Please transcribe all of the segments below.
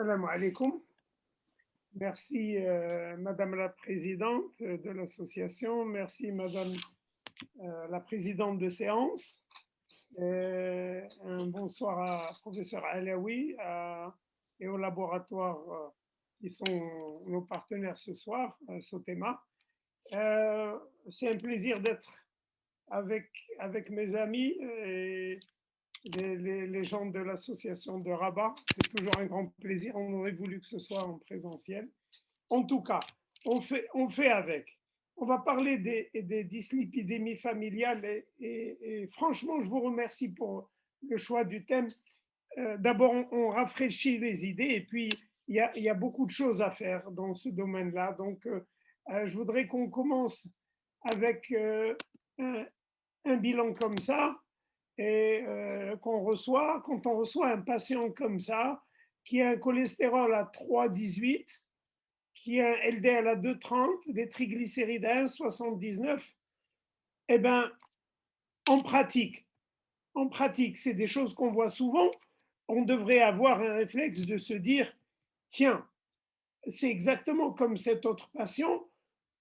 Salam alaikum. Merci Madame la Présidente de l'association. Merci Madame la Présidente de séance. Un bonsoir à Professeur Alaoui et au laboratoire qui sont nos partenaires ce soir, Sotema. C'est un plaisir d'être avec mes amis et les gens de l'association de Rabat. C'est toujours un grand plaisir. On aurait voulu que ce soit en présentiel. En tout cas, on fait avec. On va parler des dyslipidémies familiales et franchement, je vous remercie pour le choix du thème. D'abord, on rafraîchit les idées et puis il y a beaucoup de choses à faire dans ce domaine-là. Donc, je voudrais qu'on commence avec un bilan comme ça et quand on reçoit un patient comme ça, qui a un cholestérol à 3,18, qui a un LDL à 2,30, des triglycérides à 1,79, eh bien, en pratique, c'est des choses qu'on voit souvent, on devrait avoir un réflexe de se dire, tiens, c'est exactement comme cet autre patient,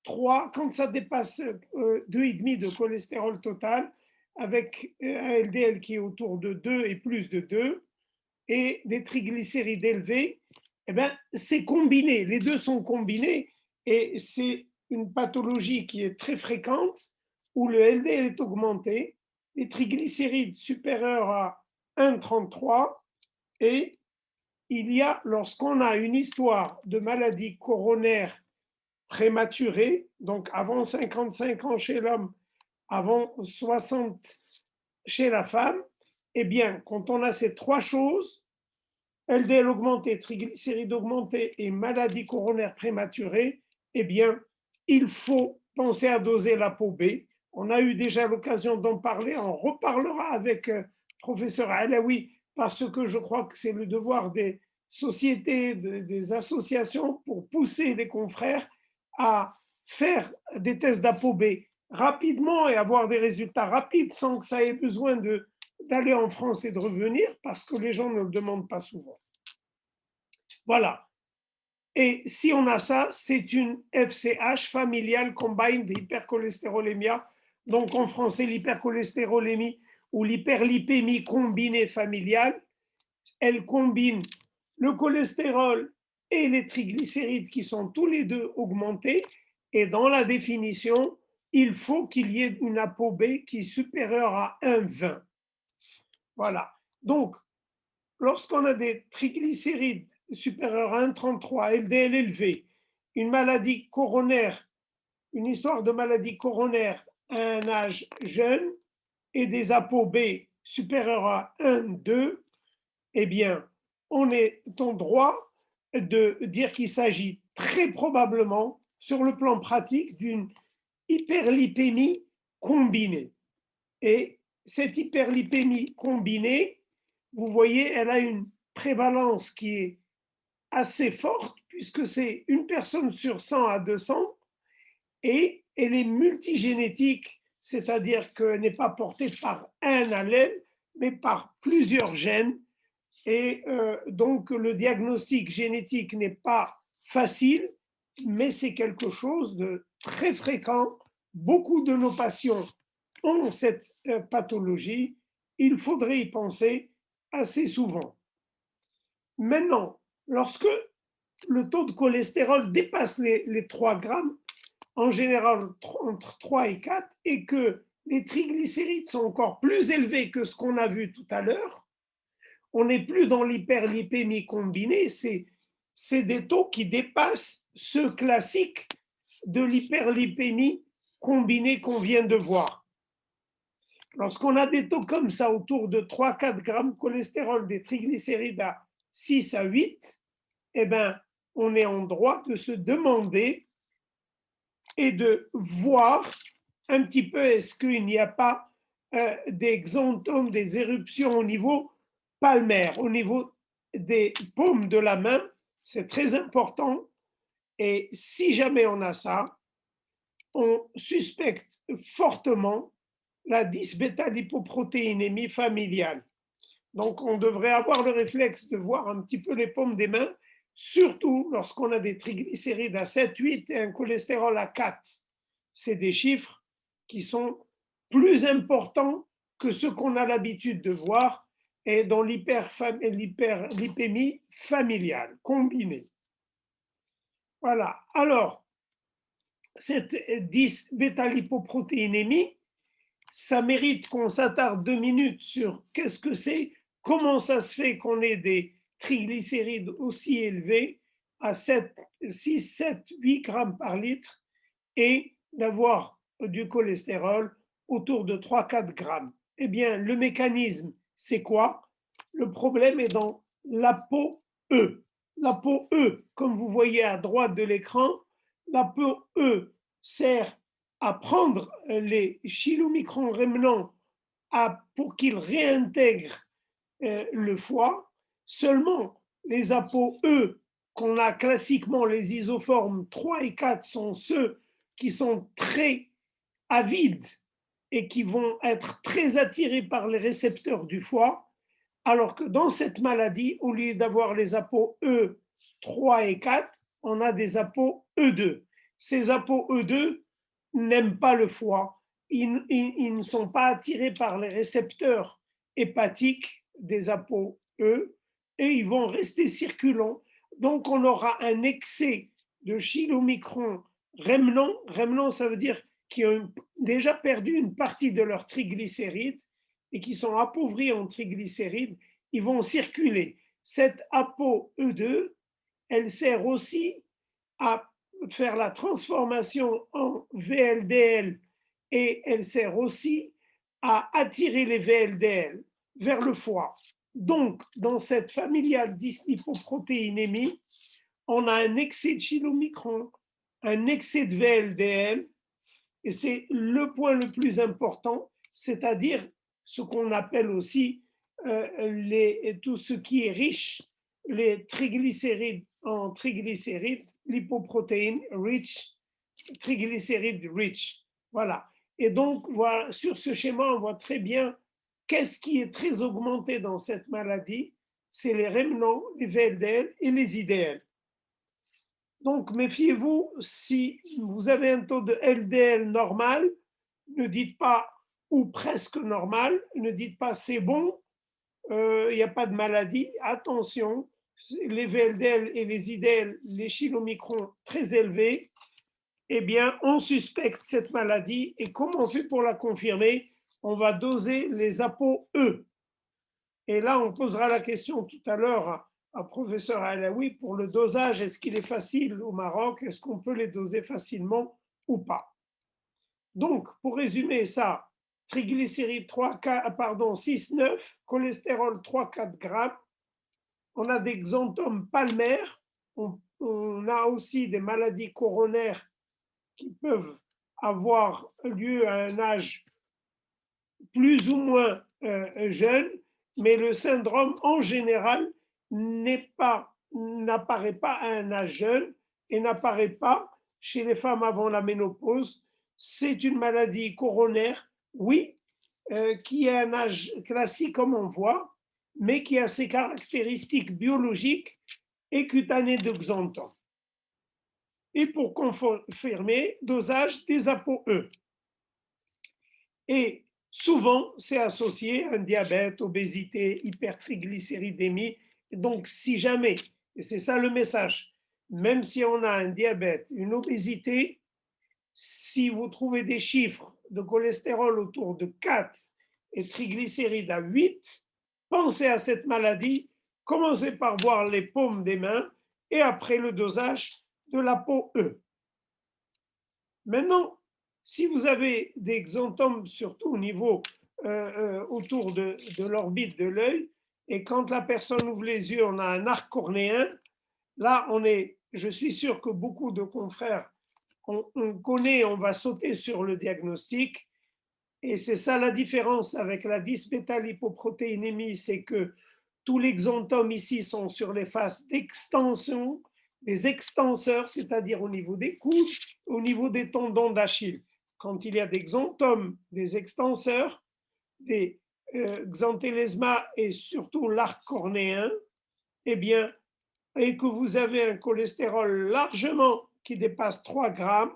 3, quand ça dépasse 2,5 de cholestérol total, avec un LDL qui est autour de 2 et plus de 2, et des triglycérides élevés, eh bien, c'est combiné, les deux sont combinés, et c'est une pathologie qui est très fréquente, où le LDL est augmenté, les triglycérides supérieurs à 1,33, et il y a, lorsqu'on a une histoire de maladie coronaire prématurée, donc avant 55 ans chez l'homme, avant 60 chez la femme, eh bien, quand on a ces trois choses, LDL augmenté, triglycérides augmentés et maladie coronaire prématurée, eh bien, il faut penser à doser la peau B. On a eu déjà l'occasion d'en parler, on reparlera avec professeur Alaoui, parce que je crois que c'est le devoir des sociétés, des associations pour pousser les confrères à faire des tests d'ApoB rapidement et avoir des résultats rapides sans que ça ait besoin d'aller en France et de revenir, parce que les gens ne le demandent pas souvent. Voilà. Et si on a ça, c'est une FCH, familiale combined hypercholestérolémia. Donc en français, l'hypercholestérolémie ou l'hyperlipémie combinée familiale. Elle combine le cholestérol et les triglycérides qui sont tous les deux augmentés. Et dans la définition, il faut qu'il y ait une ApoB qui est supérieure à 1,20. Voilà. Donc, lorsqu'on a des triglycérides supérieurs à 1,33, LDL élevé, une maladie coronaire, une histoire de maladie coronaire à un âge jeune et des ApoB supérieurs à 1,2, eh bien, on est en droit de dire qu'il s'agit très probablement, sur le plan pratique, d'une hyperlipémie combinée. Et cette hyperlipémie combinée, vous voyez, elle a une prévalence qui est assez forte, puisque c'est une personne sur 100 à 200, et elle est multigénétique, c'est-à-dire qu'elle n'est pas portée par un allèle, mais par plusieurs gènes. Et donc, le diagnostic génétique n'est pas facile, mais c'est quelque chose de très fréquent. Beaucoup de nos patients ont cette pathologie. Il faudrait y penser assez souvent. Maintenant, lorsque le taux de cholestérol dépasse les 3 grammes, en général entre 3 et 4, et que les triglycérides sont encore plus élevés que ce qu'on a vu tout à l'heure, on n'est plus dans l'hyperlipémie combinée, c'est des taux qui dépassent ceux classiques de l'hyperlipémie combinée qu'on vient de voir. Lorsqu'on a des taux comme ça, autour de 3-4 grammes de cholestérol, des triglycérides à 6 à 8, eh bien, on est en droit de se demander et de voir un petit peu est-ce qu'il n'y a pas des xanthomes, des éruptions au niveau palmaire, au niveau des paumes de la main, c'est très important. Et si jamais on a ça, on suspecte fortement la dysbêta-lipoprotéinémie familiale. Donc, on devrait avoir le réflexe de voir un petit peu les paumes des mains surtout lorsqu'on a des triglycérides à 7, 8 et un cholestérol à 4. C'est des chiffres qui sont plus importants que ce qu'on a l'habitude de voir et dans l'hyperlipémie familiale combinée. Voilà. Alors, cette 10 bêta-lipoprotéinémie, ça mérite qu'on s'attarde 2 minutes sur qu'est-ce que c'est, comment ça se fait qu'on ait des triglycérides aussi élevés à 7, 6, 7, 8 grammes par litre et d'avoir du cholestérol autour de 3-4 grammes. Eh bien, le mécanisme, c'est quoi? Le problème est dans l'ApoE. L'ApoE, comme vous voyez à droite de l'écran, l'ApoE sert à prendre les chylomicrons rémanents pour qu'ils réintègrent le foie. Seulement, les ApoE qu'on a classiquement, les isoformes 3 et 4, sont ceux qui sont très avides et qui vont être très attirés par les récepteurs du foie, alors que dans cette maladie, au lieu d'avoir les ApoE 3 et 4, on a des ApoE2. Ces ApoE2 n'aiment pas le foie, ils ne sont pas attirés par les récepteurs hépatiques des ApoE et ils vont rester circulants. Donc on aura un excès de chylomicrons rémanents. Rémanents, ça veut dire qu'ils ont déjà perdu une partie de leurs triglycérides et qui sont appauvris en triglycérides, ils vont circuler. Cette ApoE2, elle sert aussi à faire la transformation en VLDL et elle sert aussi à attirer les VLDL vers le foie. Donc, dans cette familiale dyslipoprotéinémie, on a un excès de chylomicron, un excès de VLDL, et c'est le point le plus important, c'est-à-dire ce qu'on appelle aussi tout ce qui est riche, les triglycérides en triglycérides, lipoprotéines rich, triglycérides rich. Voilà. Et donc, voilà, sur ce schéma, on voit très bien qu'est-ce qui est très augmenté dans cette maladie. C'est les rémanents, les VLDL et les IDL. Donc, méfiez-vous, si vous avez un taux de LDL normal, ne dites pas, ou presque normal, ne dites pas c'est bon, il n'y a pas de maladie. Attention, les VLDL et les IDL, les chylomicrons très élevés, eh bien, on suspecte cette maladie. Et comment on fait pour la confirmer? On va doser les ApoE. Et là, on posera la question tout à l'heure à professeur Alaoui pour le dosage. Est-ce qu'il est facile au Maroc? Est-ce qu'on peut les doser facilement ou pas? Donc, pour résumer ça, triglycérides 6, 9, cholestérol 3-4 grammes. On a des xanthomes palmaires. On a aussi des maladies coronaires qui peuvent avoir lieu à un âge plus ou moins jeune, mais le syndrome en général n'apparaît pas à un âge jeune et n'apparaît pas chez les femmes avant la ménopause. C'est une maladie coronaire, oui, qui a un âge classique comme on voit, mais qui a ses caractéristiques biologiques et cutanées de xanthome. Et pour confirmer, dosage des ApoE. Et souvent, c'est associé à un diabète, obésité, hypertriglycéridémie. Donc, si jamais, et c'est ça le message, même si on a un diabète, une obésité, si vous trouvez des chiffres de cholestérol autour de 4 et triglycérides à 8, pensez à cette maladie, commencez par voir les paumes des mains et après le dosage de l'ApoE. Maintenant, si vous avez des xanthomes, surtout au niveau autour de l'orbite de l'œil, et quand la personne ouvre les yeux, on a un arc cornéen, là, je suis sûr que beaucoup de confrères, on connaît, on va sauter sur le diagnostic, et c'est ça la différence avec la 10-bêta-lipoprotéinémie, c'est que tous les xanthomes ici sont sur les faces d'extension, des extenseurs, c'est-à-dire au niveau des coudes, au niveau des tendons d'Achille. Quand il y a des xanthomes, des extenseurs, des xanthélesma et surtout l'arc cornéen, eh bien, et que vous avez un cholestérol largement qui dépasse 3 grammes,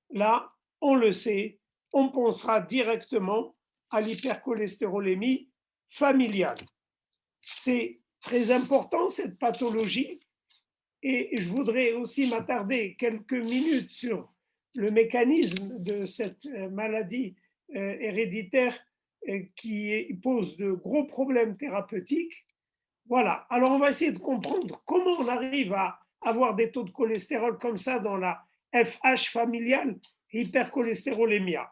là, on le sait, on pensera directement à l'hypercholestérolémie familiale. C'est très important cette pathologie et je voudrais aussi m'attarder quelques minutes sur le mécanisme de cette maladie héréditaire qui pose de gros problèmes thérapeutiques. Voilà, alors on va essayer de comprendre comment on arrive à avoir des taux de cholestérol comme ça dans la FH familiale, hypercholestérolémia.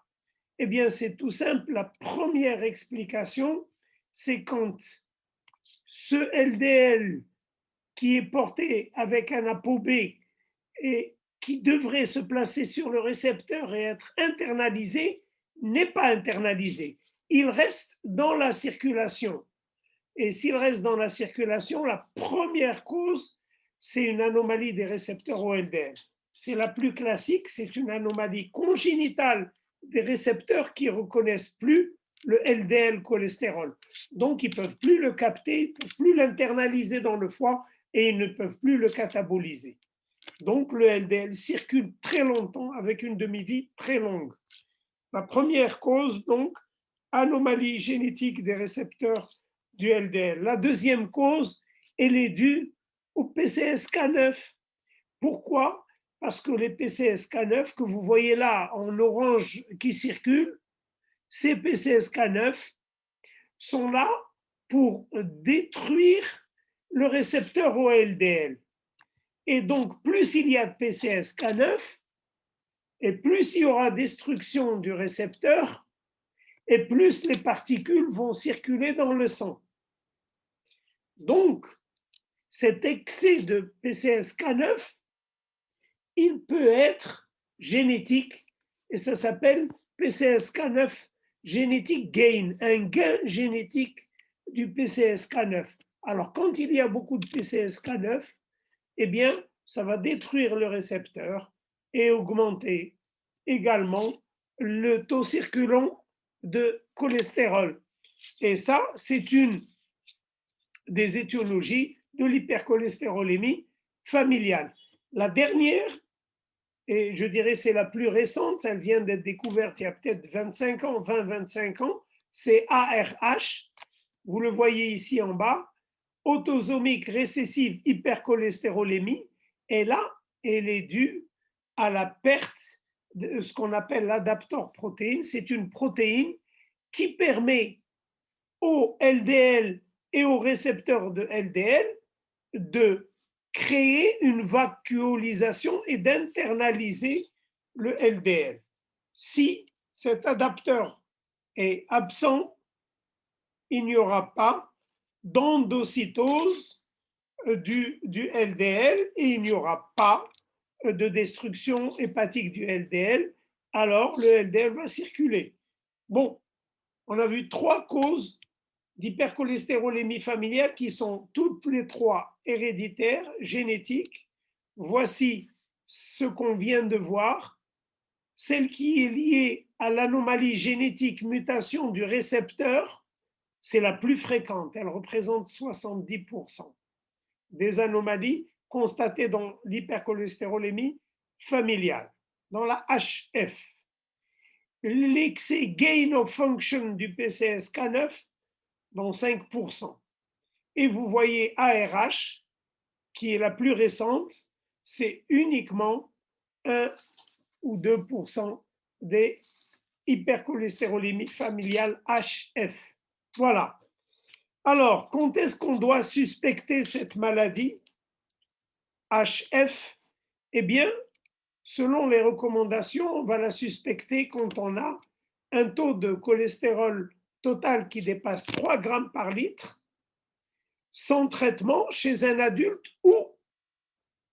Eh bien, c'est tout simple. La première explication, c'est quand ce LDL qui est porté avec un ApoB et qui devrait se placer sur le récepteur et être internalisé, n'est pas internalisé. Il reste dans la circulation. Et s'il reste dans la circulation, la première cause, c'est une anomalie des récepteurs au LDL. C'est la plus classique, c'est une anomalie congénitale des récepteurs qui ne reconnaissent plus le LDL cholestérol. Donc, ils ne peuvent plus le capter, ils ne peuvent plus l'internaliser dans le foie et ils ne peuvent plus le cataboliser. Donc, le LDL circule très longtemps avec une demi-vie très longue. La première cause, donc, anomalie génétique des récepteurs du LDL. La deuxième cause, elle est due au PCSK9. Pourquoi? Parce que les PCSK9 que vous voyez là en orange qui circulent, ces PCSK9 sont là pour détruire le récepteur au LDL. Et donc, plus il y a de PCSK9, et plus il y aura destruction du récepteur, et plus les particules vont circuler dans le sang. Donc, cet excès de PCSK9, il peut être génétique, et ça s'appelle PCSK9 génétique gain, un gain génétique du PCSK9. Alors, quand il y a beaucoup de PCSK9, eh bien, ça va détruire le récepteur et augmenter également le taux circulant de cholestérol. Et ça, c'est une des étiologies de l'hypercholestérolémie familiale. La dernière, et je dirais c'est la plus récente, elle vient d'être découverte il y a peut-être 25 ans, 20-25 ans, c'est ARH. Vous le voyez ici en bas, autosomique récessive hypercholestérolémie. Et là, elle est due à la perte de ce qu'on appelle l'adaptor protéine. C'est une protéine qui permet au LDL et au récepteur de LDL de créer une vacuolisation et d'internaliser le LDL. Si cet adapteur est absent, il n'y aura pas d'endocytose du LDL et il n'y aura pas de destruction hépatique du LDL, alors le LDL va circuler. Bon, on a vu 3 causes d'hypercholestérolémie familiale qui sont toutes les 3 héréditaires, génétiques. Voici ce qu'on vient de voir. Celle qui est liée à l'anomalie génétique mutation du récepteur, c'est la plus fréquente. Elle représente 70% des anomalies constatées dans l'hypercholestérolémie familiale, dans la HF. L'excès gain of function du PCSK9 dans 5%. Et vous voyez ARH, qui est la plus récente, c'est uniquement 1 ou 2% des hypercholestérolémies familiales HF. Voilà. Alors, quand est-ce qu'on doit suspecter cette maladie HF? Eh bien, selon les recommandations, on va la suspecter quand on a un taux de cholestérol total qui dépasse 3 grammes par litre, sans traitement chez un adulte ou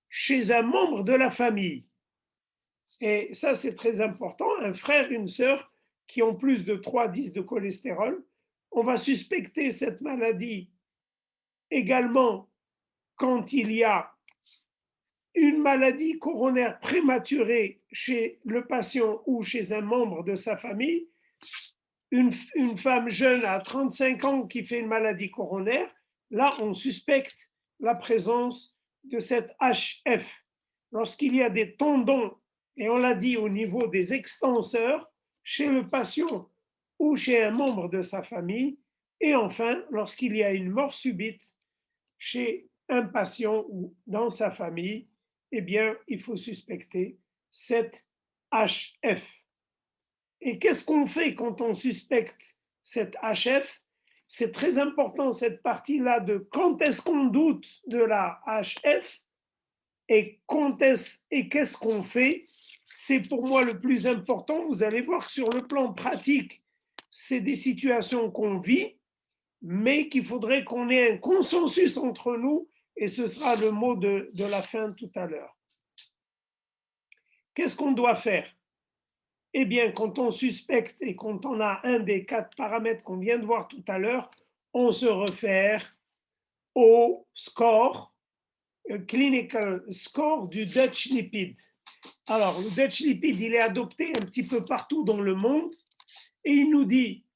chez un membre de la famille. Et ça, c'est très important. Un frère, une sœur qui ont plus de 3,10 de cholestérol, on va suspecter cette maladie également quand il y a une maladie coronaire prématurée chez le patient ou chez un membre de sa famille. Une femme jeune à 35 ans qui fait une maladie coronaire, là, on suspecte la présence de cette HF, lorsqu'il y a des tendons, et on l'a dit au niveau des extenseurs, chez le patient ou chez un membre de sa famille, et enfin, lorsqu'il y a une mort subite chez un patient ou dans sa famille, eh bien, il faut suspecter cette HF. Et qu'est-ce qu'on fait quand on suspecte cette HF? C'est très important cette partie-là de quand est-ce qu'on doute de la HF et qu'est-ce qu'on fait. C'est pour moi le plus important. Vous allez voir sur le plan pratique, c'est des situations qu'on vit, mais qu'il faudrait qu'on ait un consensus entre nous, et ce sera le mot de la fin tout à l'heure. Qu'est-ce qu'on doit faire? Eh bien, quand on suspecte et quand on a un des 4 paramètres qu'on vient de voir tout à l'heure, on se réfère au score, clinical score du Dutch Lipid. Alors, le Dutch Lipid, il est adopté un petit peu partout dans le monde et il nous dit,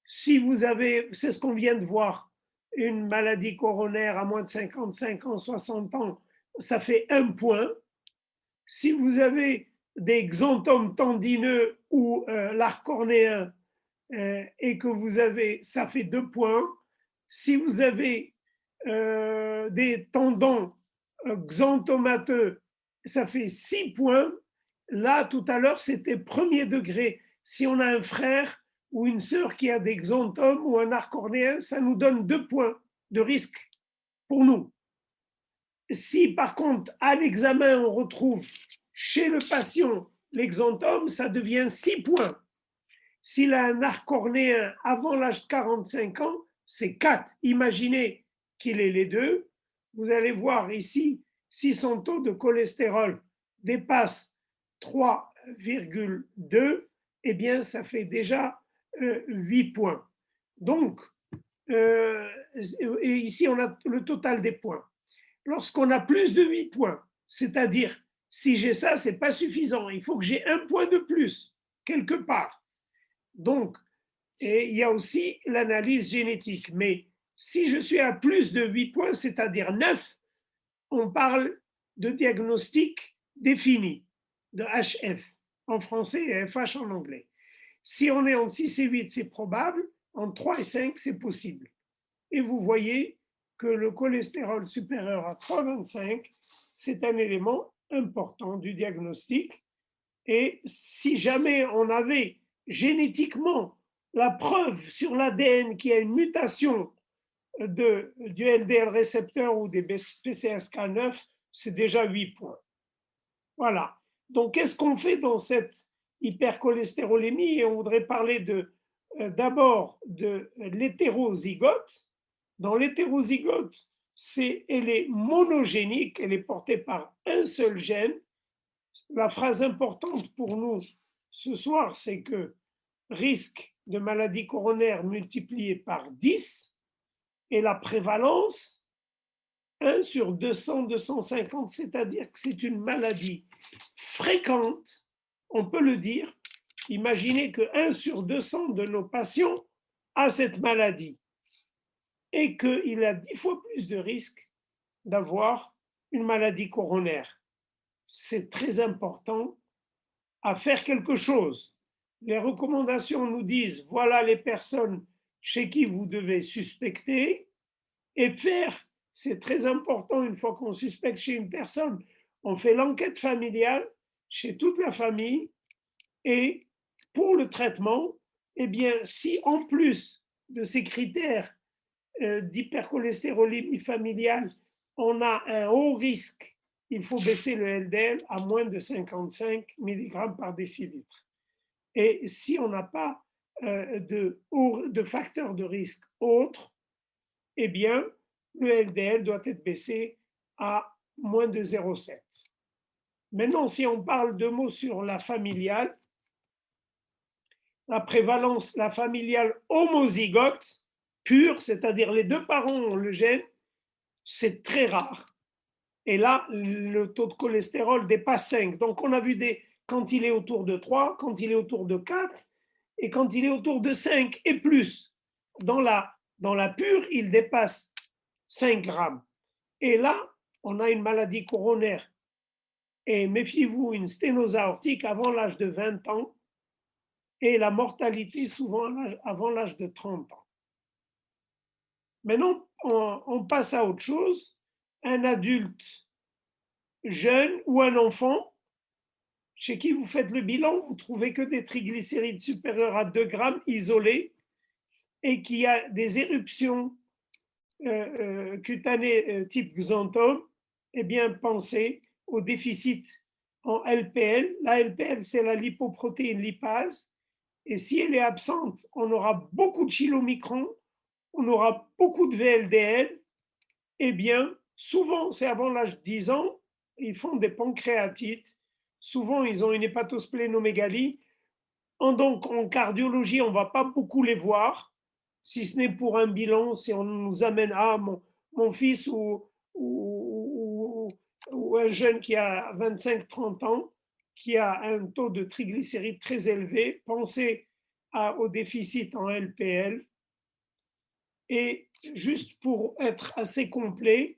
si vous avez, c'est ce qu'on vient de voir, une maladie coronaire à moins de 55 ans, 60 ans, ça fait 1 point. Si vous avez des xanthomes tendineux ou l'arc cornéen et que vous avez, ça fait 2 points. Si vous avez des tendons xanthomateux, ça fait 6 points. Là, tout à l'heure, c'était premier degré. Si on a un frère ou une sœur qui a des xanthomes ou un arc cornéen, ça nous donne 2 points de risque pour nous. Si par contre, à l'examen, on retrouve chez le patient l'exanthome, ça devient 6 points. S'il a un arc cornéen avant l'âge de 45 ans, c'est 4. Imaginez qu'il ait les deux. Vous allez voir ici, si son taux de cholestérol dépasse 3,2, eh bien, ça fait déjà 8 points. Donc, et ici, on a le total des points. Lorsqu'on a plus de 8 points, c'est-à-dire, si j'ai ça, ce n'est pas suffisant. Il faut que j'ai 1 point de plus, quelque part. Donc, et il y a aussi l'analyse génétique. Mais si je suis à plus de 8 points, c'est-à-dire 9, on parle de diagnostic défini, de HF en français et FH en anglais. Si on est en 6 et 8, c'est probable. En 3 et 5, c'est possible. Et vous voyez que le cholestérol supérieur à 3,25, c'est un élément important du diagnostic. Et si jamais on avait génétiquement la preuve sur l'ADN qu'il y a une mutation du LDL récepteur ou des PCSK9, c'est déjà 8 points. Voilà. Donc, qu'est-ce qu'on fait dans cette hypercholestérolémie? Et on voudrait parler d'abord de l'hétérozygote. Dans l'hétérozygote, elle est monogénique, elle est portée par un seul gène. La phrase importante pour nous ce soir, c'est que risque de maladie coronaire multiplié par 10 et la prévalence 1 sur 200, 250, c'est-à-dire que c'est une maladie fréquente, on peut le dire. Imaginez que 1 sur 200 de nos patients a cette maladie et qu'il a 10 fois plus de risques d'avoir une maladie coronaire. C'est très important à faire quelque chose. Les recommandations nous disent, voilà les personnes chez qui vous devez suspecter et faire, c'est très important une fois qu'on suspecte chez une personne, on fait l'enquête familiale chez toute la famille et pour le traitement, eh bien, si en plus de ces critères d'hypercholestérolémie familiale, on a un haut risque, il faut baisser le LDL à moins de 55 mg par décilitre. Et si on n'a pas de facteurs de risque autres, eh bien, le LDL doit être baissé à moins de 0,7. Maintenant, si on parle de mots sur la familiale, la prévalence, la familiale homozygote pure, c'est-à-dire les deux parents ont le gène, c'est très rare. Et là, le taux de cholestérol dépasse 5. Donc, on a vu quand il est autour de 3, quand il est autour de 4, et quand il est autour de 5 et plus. Dans la pure, il dépasse 5 grammes. Et là, on a une maladie coronaire. Et méfiez-vous, une sténose aortique avant l'âge de 20 ans et la mortalité souvent avant l'âge de 30 ans. Maintenant, on passe à autre chose. Un adulte jeune ou un enfant chez qui vous faites le bilan, vous trouvez que des triglycérides supérieurs à 2 grammes isolés et qui a des éruptions cutanées type xanthome, eh bien, pensez au déficit en LPL. La LPL, c'est la lipoprotéine lipase. Et si elle est absente, on aura beaucoup de chylomicrons, on aura beaucoup de VLDL. Eh bien, souvent, c'est avant l'âge de 10 ans, ils font des pancréatites. Souvent, ils ont une hépatosplénomégalie. Donc, en cardiologie, on ne va pas beaucoup les voir, si ce n'est pour un bilan, si on nous amène à mon fils ou un jeune qui a 25-30 ans, qui a un taux de triglycérides très élevé, pensez au déficit en LPL. Et juste pour être assez complet,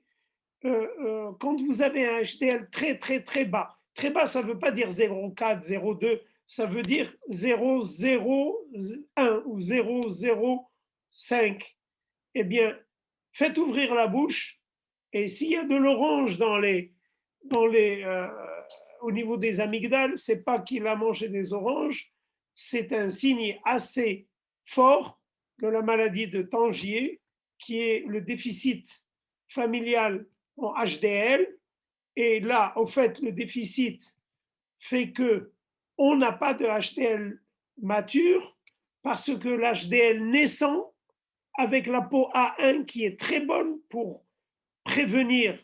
quand vous avez un HDL très, très, très bas ça ne veut pas dire 0,4, 0,2, ça veut dire 0,01 ou 0,05. Eh bien, faites ouvrir la bouche et s'il y a de l'orange au niveau des amygdales, ce n'est pas qu'il a mangé des oranges, c'est un signe assez fort de la maladie de Tangier, qui est le déficit familial en HDL. Et là, au fait, le déficit fait que on n'a pas de HDL mature parce que l'HDL naissant, avec la peau A1 qui est très bonne pour prévenir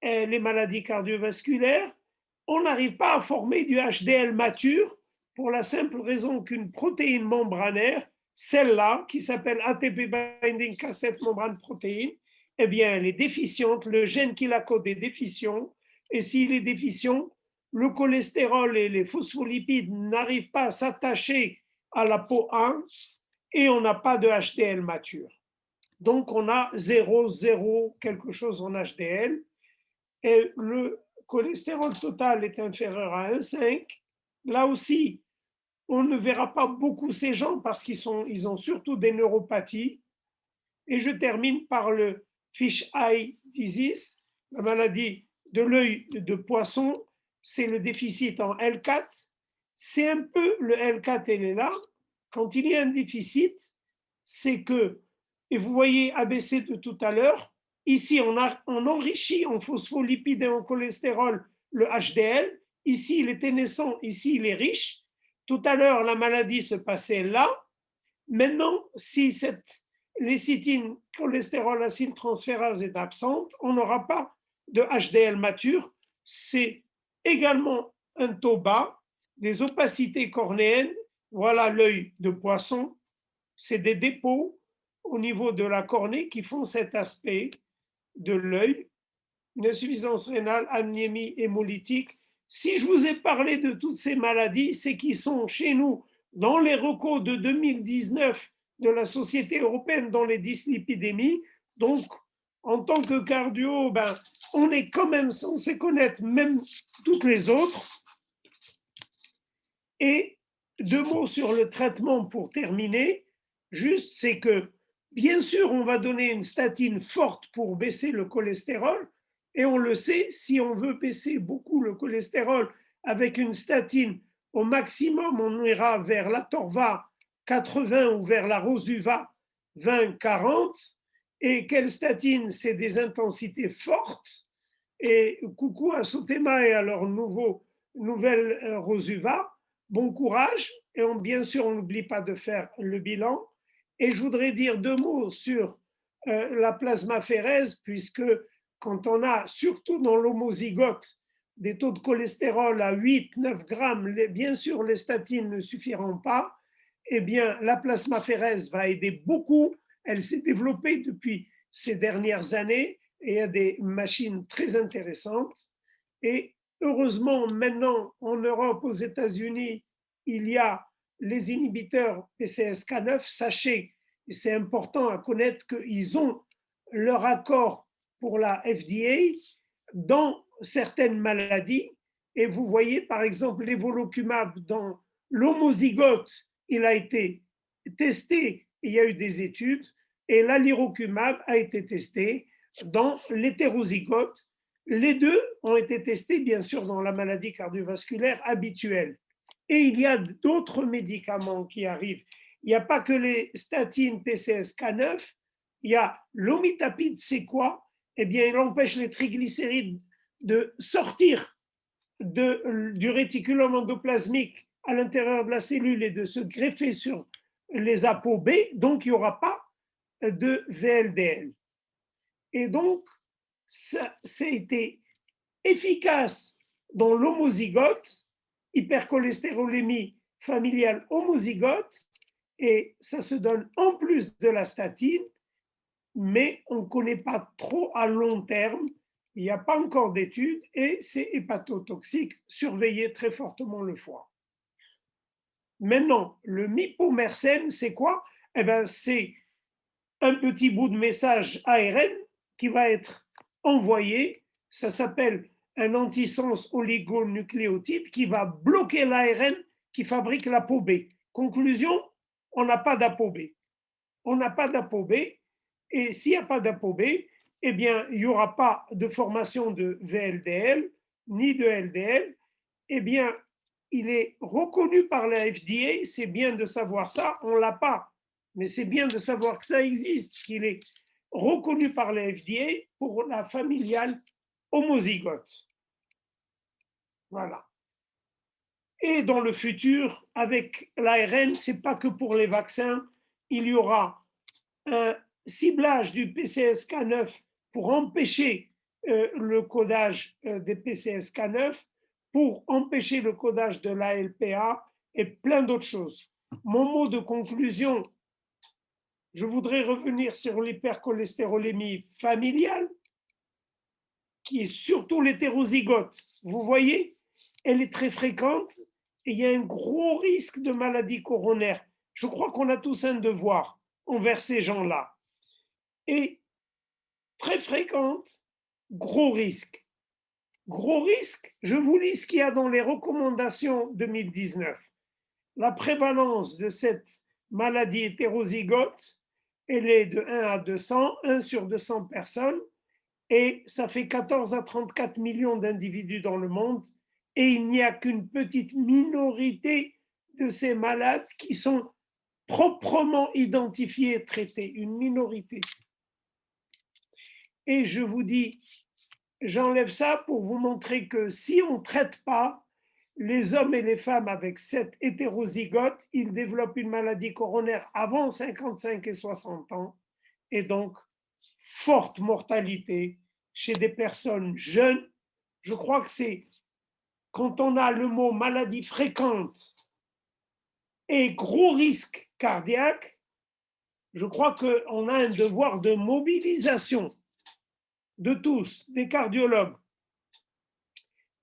les maladies cardiovasculaires, on n'arrive pas à former du HDL mature pour la simple raison qu'une protéine membranaire, celle-là, qui s'appelle ATP binding cassette membrane protéine, eh bien, elle est déficiente, le gène qui la code est déficient, et s'il est déficient, le cholestérol et les phospholipides n'arrivent pas à s'attacher à la peau 1 et on n'a pas de HDL mature. Donc, on a 0,0 quelque chose en HDL et le cholestérol total est inférieur à 1,5. Là aussi, on ne verra pas beaucoup ces gens parce qu'ils ont surtout des neuropathies. Et je termine par le fish eye disease, la maladie de l'œil de poisson, c'est le déficit en L4. C'est un peu le L4, elle est là. Quand il y a un déficit, c'est que, et vous voyez ABC de tout à l'heure, ici on enrichit en phospholipides et en cholestérol le HDL. Ici il était naissant, ici il est riche. Tout à l'heure la maladie se passait là. Maintenant, si cette lécithine, cholestérol, acyltransférase est absente, on n'aura pas de HDL mature. C'est également un taux bas, des opacités cornéennes. Voilà l'œil de poisson. C'est des dépôts au niveau de la cornée qui font cet aspect de l'œil. Une insuffisance rénale, anémie hémolytique. Si je vous ai parlé de toutes ces maladies, c'est qu'ils sont chez nous dans les recos de 2019 de la Société européenne dans les dyslipidémies. Donc, en tant que cardio, on est quand même censé connaître même toutes les autres. Et 2 mots sur le traitement pour terminer. Juste, c'est que, bien sûr, on va donner une statine forte pour baisser le cholestérol. Et on le sait, si on veut baisser beaucoup le cholestérol avec une statine, au maximum, on ira vers la Torva 80 ou vers la Rosuva 20-40. Et quelle statine? C'est des intensités fortes. Et coucou à Sotema et à leur nouvelle Rosuva. Bon courage. Et bien sûr, on n'oublie pas de faire le bilan. Et je voudrais dire 2 mots sur la plasmaphérèse, puisque quand on a, surtout dans l'homozygote, des taux de cholestérol à 8-9 grammes, bien sûr, les statines ne suffiront pas. Eh bien, la plasmaphérèse va aider beaucoup. Elle s'est développée depuis ces dernières années et il y a des machines très intéressantes. Et heureusement, maintenant, en Europe, aux États-Unis, il y a les inhibiteurs PCSK9. Sachez, et c'est important à connaître, qu'ils ont leur accord pour la FDA dans certaines maladies. Et vous voyez, par exemple, l'évolucumab dans l'homozygote, il a été testé, il y a eu des études, et l'alirocumab a été testé dans l'hétérozygote. Les deux ont été testés, bien sûr, dans la maladie cardiovasculaire habituelle. Et il y a d'autres médicaments qui arrivent. Il n'y a pas que les statines PCSK9, il y a l'omitapide, c'est quoi? Eh bien, il empêche les triglycérides de sortir du réticulum endoplasmique à l'intérieur de la cellule et de se greffer sur les ApoB, donc il n'y aura pas de VLDL. Et donc, ça a été efficace dans l'homozygote, hypercholestérolémie familiale homozygote, et ça se donne en plus de la statine, mais on ne connaît pas trop à long terme, il n'y a pas encore d'études et c'est hépatotoxique, surveillez très fortement le foie. Maintenant, le mipomersène, c'est quoi? Eh bien, c'est un petit bout de message ARN qui va être envoyé, ça s'appelle un antisens oligonucléotide qui va bloquer l'ARN qui fabrique l'ApoB. Conclusion, on n'a pas d'ApoB. On n'a pas d'ApoB, et s'il n'y a pas d'ApoB, eh bien, il n'y aura pas de formation de VLDL ni de LDL. Eh bien, il est reconnu par la FDA, c'est bien de savoir ça, on ne l'a pas, mais c'est bien de savoir que ça existe, qu'il est reconnu par la FDA pour la familiale homozygote. Voilà. Et dans le futur, avec l'ARN, ce n'est pas que pour les vaccins, il y aura un ciblage du PCSK9 pour empêcher le codage des PCSK9, pour empêcher le codage de l'ALPA et plein d'autres choses. Mon mot de conclusion, je voudrais revenir sur l'hypercholestérolémie familiale, qui est surtout l'hétérozygote. Vous voyez, elle est très fréquente et il y a un gros risque de maladie coronaire. Je crois qu'on a tous un devoir envers ces gens-là. Et très fréquente, gros risque. Gros risque, je vous lis ce qu'il y a dans les recommandations 2019. La prévalence de cette maladie hétérozygote, elle est de 1 à 200, 1 sur 200 personnes, et ça fait 14 à 34 millions d'individus dans le monde, et il n'y a qu'une petite minorité de ces malades qui sont proprement identifiés et traités, une minorité. Et je vous dis, j'enlève ça pour vous montrer que si on ne traite pas les hommes et les femmes avec cette hétérozygote, ils développent une maladie coronaire avant 55 et 60 ans, et donc forte mortalité chez des personnes jeunes. Je crois que c'est quand on a le mot maladie fréquente et gros risque cardiaque, je crois qu'on a un devoir de mobilisation de tous, des cardiologues,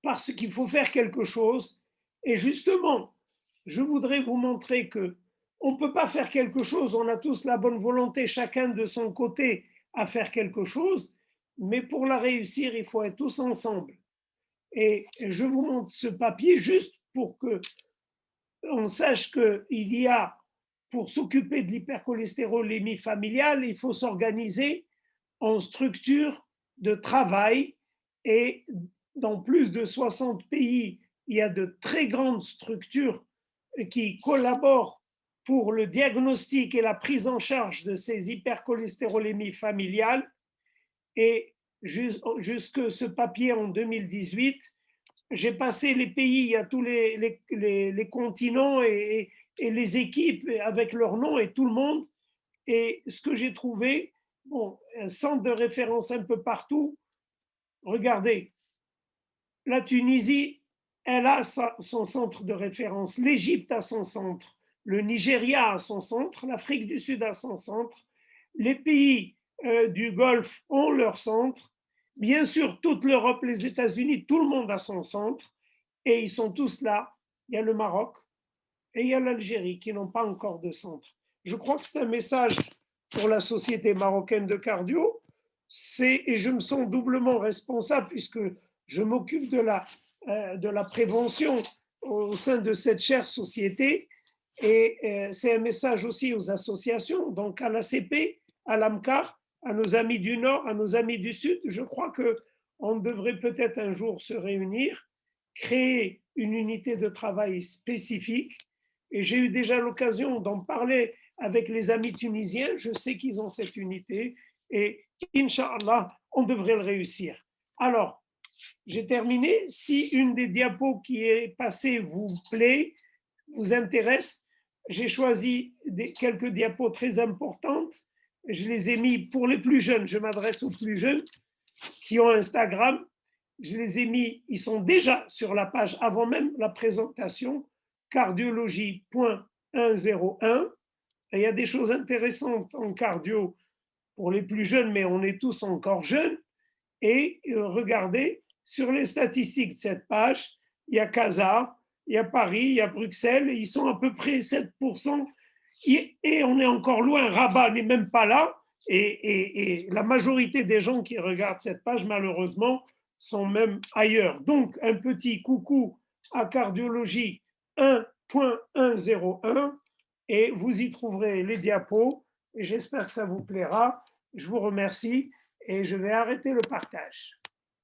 parce qu'il faut faire quelque chose. Et justement, je voudrais vous montrer que on ne peut pas faire quelque chose, on a tous la bonne volonté, chacun de son côté, à faire quelque chose, mais pour la réussir, il faut être tous ensemble. Et je vous montre ce papier juste pour que on sache qu'il y a, pour s'occuper de l'hypercholestérolémie familiale, il faut s'organiser en structure de travail, et dans plus de 60 pays, il y a de très grandes structures qui collaborent pour le diagnostic et la prise en charge de ces hypercholestérolémies familiales. Et jusque ce papier en 2018, j'ai passé les pays, il y a tous les continents et les équipes avec leurs noms et tout le monde. Et ce que j'ai trouvé, bon, un centre de référence un peu partout. Regardez, la Tunisie, elle a son centre de référence. L'Égypte a son centre. Le Nigeria a son centre. L'Afrique du Sud a son centre. Les pays du Golfe ont leur centre. Bien sûr, toute l'Europe, les États-Unis, tout le monde a son centre. Et ils sont tous là. Il y a le Maroc et il y a l'Algérie qui n'ont pas encore de centre. Je crois que c'est un message pour la Société marocaine de cardio. et je me sens doublement responsable puisque je m'occupe de la prévention au sein de cette chère société. Et c'est un message aussi aux associations, donc à l'ACP, à l'AMCAR, à nos amis du Nord, à nos amis du Sud. Je crois qu'on devrait peut-être un jour se réunir, créer une unité de travail spécifique. Et j'ai eu déjà l'occasion d'en parler avec les amis tunisiens. Je sais qu'ils ont cette unité et Inch'Allah, on devrait le réussir. Alors, j'ai terminé. Si une des diapos qui est passée vous plaît, vous intéresse, j'ai choisi quelques diapos très importantes. Je les ai mis pour les plus jeunes. Je m'adresse aux plus jeunes qui ont Instagram. Je les ai mis, ils sont déjà sur la page avant même la présentation, cardiologie.101. Et il y a des choses intéressantes en cardio pour les plus jeunes, mais on est tous encore jeunes. Et regardez, sur les statistiques de cette page, il y a Casa, il y a Paris, il y a Bruxelles, ils sont à peu près 7%. Et on est encore loin, Rabat n'est même pas là. Et la majorité des gens qui regardent cette page, malheureusement, sont même ailleurs. Donc, un petit coucou à Cardiologie 1.101 et vous y trouverez les diapos. Et j'espère que ça vous plaira. Je vous remercie et je vais arrêter le partage.